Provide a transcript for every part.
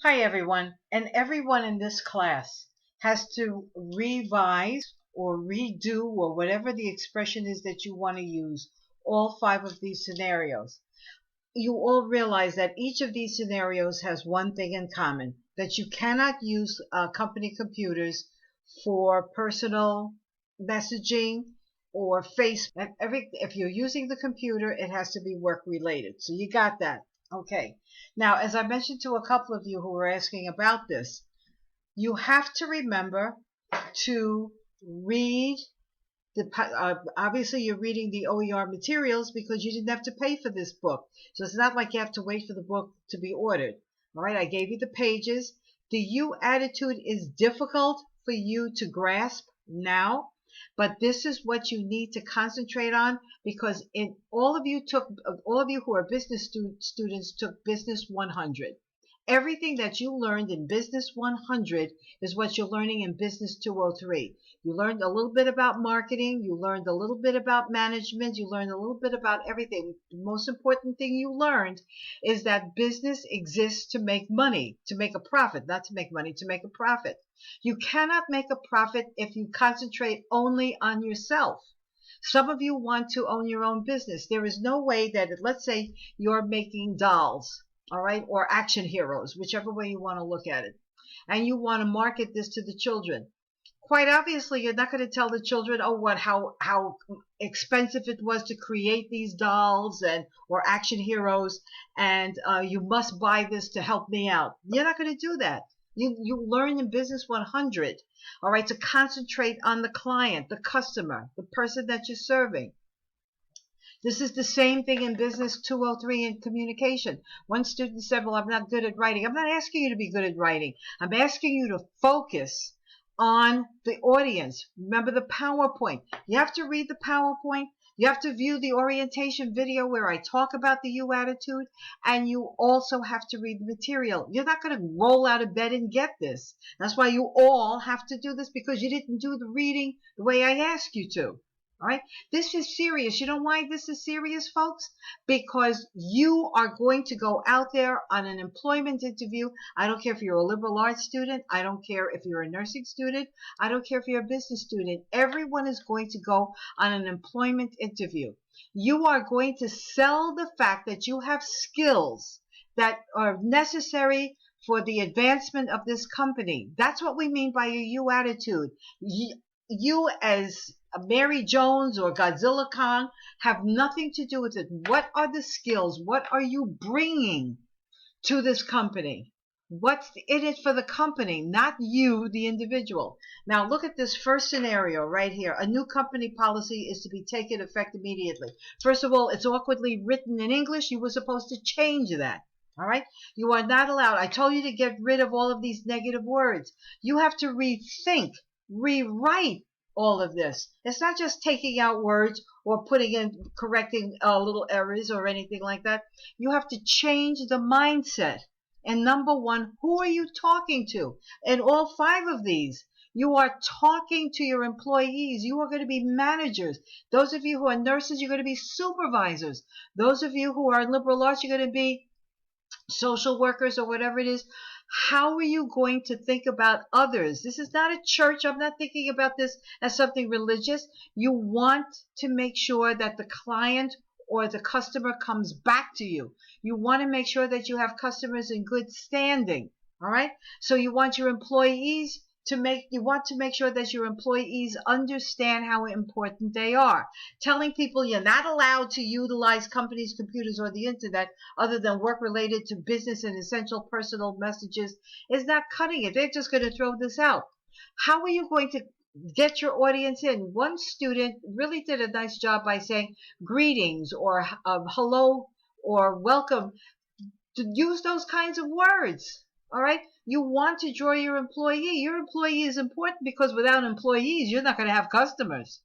Hi, everyone. And everyone in this class has to revise or redo or whatever the expression is that you want to use all five of these scenarios. You all realize that each of these scenarios has one thing in common, that you cannot use company computers for personal messaging or Facebook. If you're using the computer, it has to be work related. So you got that. Okay. Now, as I mentioned to a couple of you who were asking about this, you have to remember to read obviously you're reading the OER materials because you didn't have to pay for this book. So it's not like you have to wait for the book to be ordered. All right, I gave you the pages. The U attitude is difficult for you to grasp now, but this is what you need to concentrate on because all of you who are business students took Business 100. Everything that you learned in Business 100 is what you're learning in Business 203. You learned a little bit about marketing. You learned a little bit about management. You learned a little bit about everything. The most important thing you learned is that business exists to make money, to make a profit, not to make money, to make a profit. You cannot make a profit if you concentrate only on yourself. Some of you want to own your own business. There is no way that, let's say you're making dolls, all right, or action heroes, whichever way you want to look at it, and you want to market this to the children. Quite obviously, you're not going to tell the children, how expensive it was to create these dolls or action heroes, and you must buy this to help me out. You're not going to do that. You learn in Business 100, all right, to concentrate on the client, the customer, the person that you're serving. This is the same thing in Business 203 in communication. One student said, well, I'm not good at writing. I'm not asking you to be good at writing. I'm asking you to focus on the audience. Remember the PowerPoint. You have to read the PowerPoint. You have to view the orientation video where I talk about the U attitude, and you also have to read the material. You're not going to roll out of bed and get this. That's why you all have to do this, because you didn't do the reading the way I asked you to. All right. This is serious. You know why this is serious, folks? Because you are going to go out there on an employment interview. I don't care if you're a liberal arts student. I don't care if you're a nursing student. I don't care if you're a business student. Everyone is going to go on an employment interview. You are going to sell the fact that you have skills that are necessary for the advancement of this company. That's what we mean by a U attitude. You as Mary Jones or Godzilla Kong have nothing to do with it. What are the skills? What are you bringing to this company? What's in it for the company, not you, the individual? Now look at this first scenario right here. A new company policy is to be taken effect immediately. First of all, it's awkwardly written in English. You were supposed to change that. All right. You are not allowed. I told you to get rid of all of these negative words. You have to rethink, rewrite all of this. It's not just taking out words or putting in, correcting little errors or anything like that. You have to change the mindset. And number one, who are you talking to? In all five of these, you are talking to your employees. You are going to be managers. Those of you who are nurses, you're going to be supervisors. Those of you who are in liberal arts, you're going to be social workers or whatever it is. How are you going to think about others? This is not a church. I'm not thinking about this as something religious. You want to make sure that the client or the customer comes back to you. You want to make sure that you have customers in good standing. All right. So you want your employees you want to make sure that your employees understand how important they are. Telling people you're not allowed to utilize companies' computers or the internet other than work related to business and essential personal messages is not cutting it. They're just going to throw this out. How are you going to get your audience in? One student really did a nice job by saying greetings or hello or welcome. To use those kinds of words. All right. You want to draw your employee. Your employee is important because without employees, you're not going to have customers.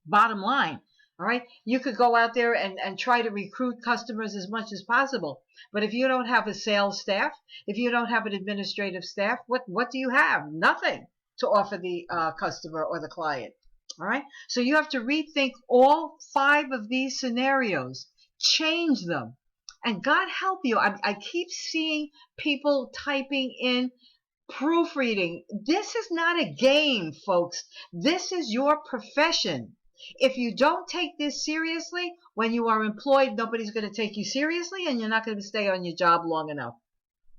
Bottom line. All right. You could go out there and try to recruit customers as much as possible. But if you don't have a sales staff, if you don't have an administrative staff, what do you have? Nothing to offer the customer or the client. All right. So you have to rethink all five of these scenarios, change them, And God help you. I keep seeing people typing in proofreading. This is not a game, folks. This is your profession. If you don't take this seriously, when you are employed, nobody's going to take you seriously, and you're not going to stay on your job long enough.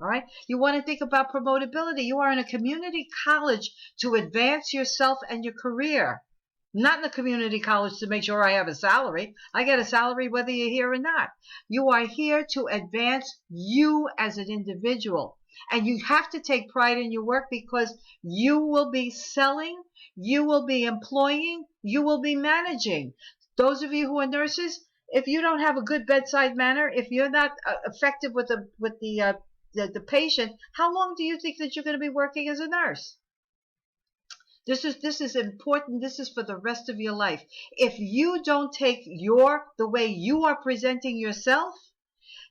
All right. You want to think about promotability. You are in a community college to advance yourself and your career. Not in a community college to make sure I have a salary. I get a salary whether you're here or not. You are here to advance you as an individual. And you have to take pride in your work because you will be selling, you will be employing, you will be managing. Those of you who are nurses, if you don't have a good bedside manner, if you're not effective with the patient, how long do you think that you're going to be working as a nurse? This is important. This is for the rest of your life. If you don't take the way you are presenting yourself,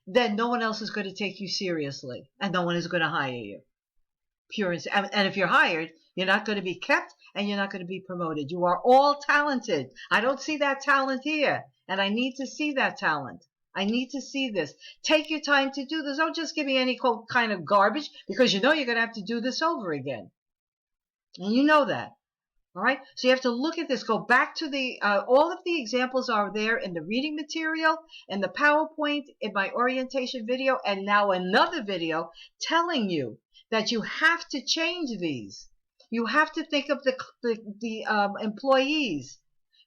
then no one else is going to take you seriously, and no one is going to hire you. And if you're hired, you're not going to be kept, and you're not going to be promoted. You are all talented. I don't see that talent here, and I need to see that talent. I need to see this. Take your time to do this. Don't just give me any kind of garbage, because you know you're going to have to do this over again. And you know that. All right. So you have to look at this. Go back to all of the examples are there in the reading material, in the PowerPoint, in my orientation video, and now another video telling you that you have to change these. You have to think of the employees.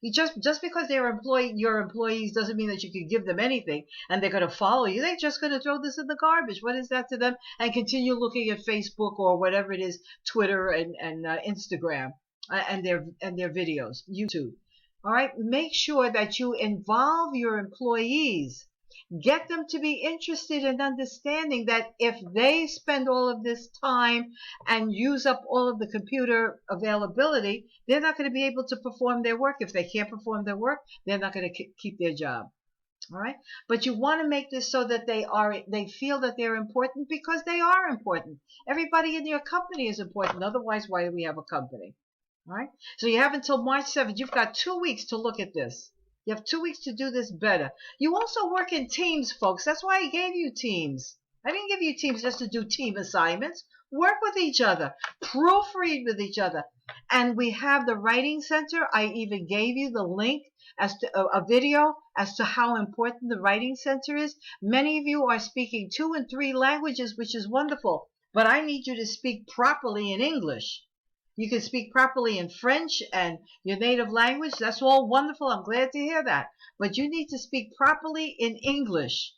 You just because they're your employees doesn't mean that you can give them anything and they're going to follow you. They're just going to throw this in the garbage. What is that to them? And continue looking at Facebook or whatever it is, Twitter and Instagram and their videos, YouTube. All right. Make sure that you involve your employees. Get them to be interested in understanding that if they spend all of this time and use up all of the computer availability, they're not going to be able to perform their work. If they can't perform their work, they're not going to keep their job. All right. But you want to make this so that they feel that they're important, because they are important. Everybody in your company is important. Otherwise, why do we have a company? All right. So you have until March 7th. You've got 2 weeks to look at this. You have 2 weeks to do this better. You also work in teams, folks. That's why I gave you teams. I didn't give you teams just to do team assignments. Work with each other. Proofread with each other. And we have the Writing Center. I even gave you the link as to a video as to how important the Writing Center is. Many of you are speaking 2 and 3 languages, which is wonderful. But I need you to speak properly in English. You can speak properly in French and your native language. That's all wonderful. I'm glad to hear that. But you need to speak properly in English,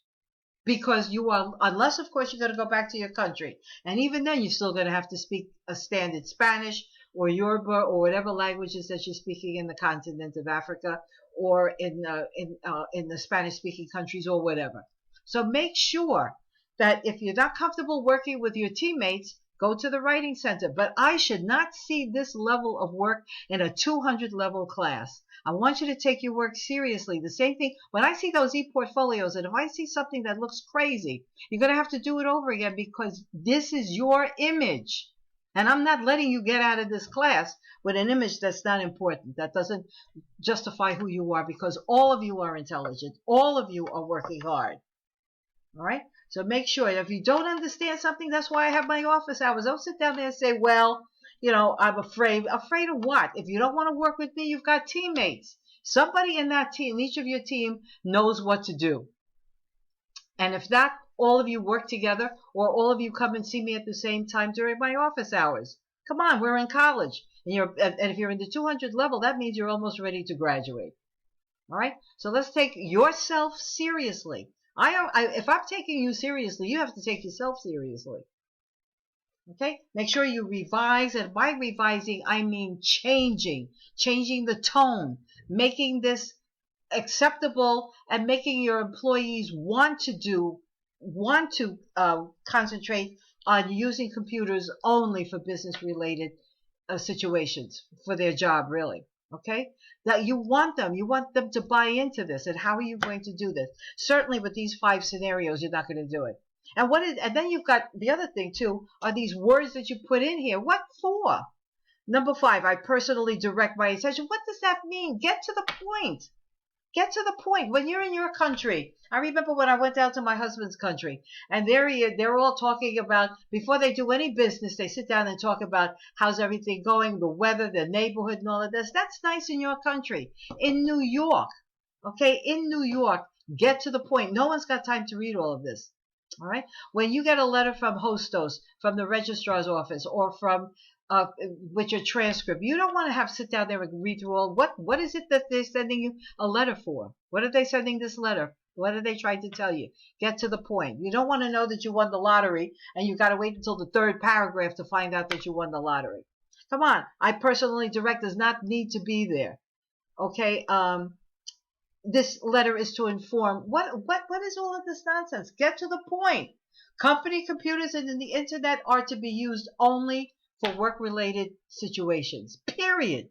because you are, unless of course you're going to go back to your country. And even then you're still going to have to speak a standard Spanish or Yoruba or whatever languages that you're speaking in the continent of Africa or in the Spanish speaking countries or whatever. So make sure that if you're not comfortable working with your teammates, go to the Writing Center. But I should not see this level of work in a 200 level class. I want you to take your work seriously. The same thing, when I see those e-portfolios, and if I see something that looks crazy, you're going to have to do it over again, because this is your image. And I'm not letting you get out of this class with an image that's not important, that doesn't justify who you are, because all of you are intelligent. All of you are working hard. All right? So make sure if you don't understand something, that's why I have my office hours. Don't sit down there and say, well, you know, I'm afraid. Afraid of what? If you don't want to work with me, you've got teammates. Somebody in that team, each of your team knows what to do. And if not, all of you work together, or all of you come and see me at the same time during my office hours. Come on, we're in college. And if you're in the 200 level, that means you're almost ready to graduate. All right? So let's take yourself seriously. If I'm taking you seriously, you have to take yourself seriously. Okay? Make sure you revise, and by revising, I mean changing the tone, making this acceptable, and making your employees want to concentrate on using computers only for business-related situations, for their job, really. Okay? That you want them to buy into this. And how are you going to do this? Certainly with these 5 scenarios, you're not going to do it. And then you've got the other thing too, are these words that you put in here. What for? Number 5, I personally direct my attention. What does that mean? Get to the point. Get to the point. When you're in your country, I remember when I went down to my husband's country, and they're all talking about, before they do any business, they sit down and talk about how's everything going, the weather, the neighborhood, and all of this. That's nice in your country. In New York, okay, in New York, get to the point. No one's got time to read all of this. All right. When you get a letter from Hostos, from the registrar's office, or from with your transcript, you don't want to have sit down there and read through all. What is it that they're sending you a letter for? What are they sending this letter? What are they trying to tell you? Get to the point. You don't want to know that you won the lottery and you got to wait until the third paragraph to find out that you won the lottery. Come on. I personally direct does not need to be there. Okay. This letter is to inform. What is all of this nonsense? Get to the point. Company computers and the internet are to be used only for work-related situations. Period.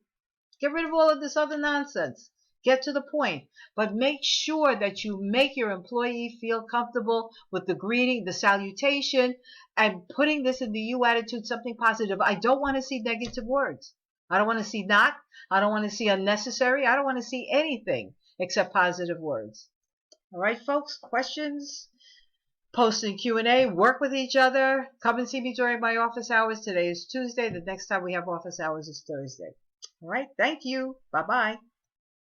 Get rid of all of this other nonsense. Get to the point. But make sure that you make your employee feel comfortable with the greeting, the salutation, and putting this in the you attitude, something positive. I don't want to see negative words. I don't want to see not. I don't want to see unnecessary. I don't want to see anything except positive words. All right, folks, questions? Post in Q&A, work with each other. Come and see me during my office hours. Today is Tuesday. The next time we have office hours is Thursday. All right, thank you. Bye-bye.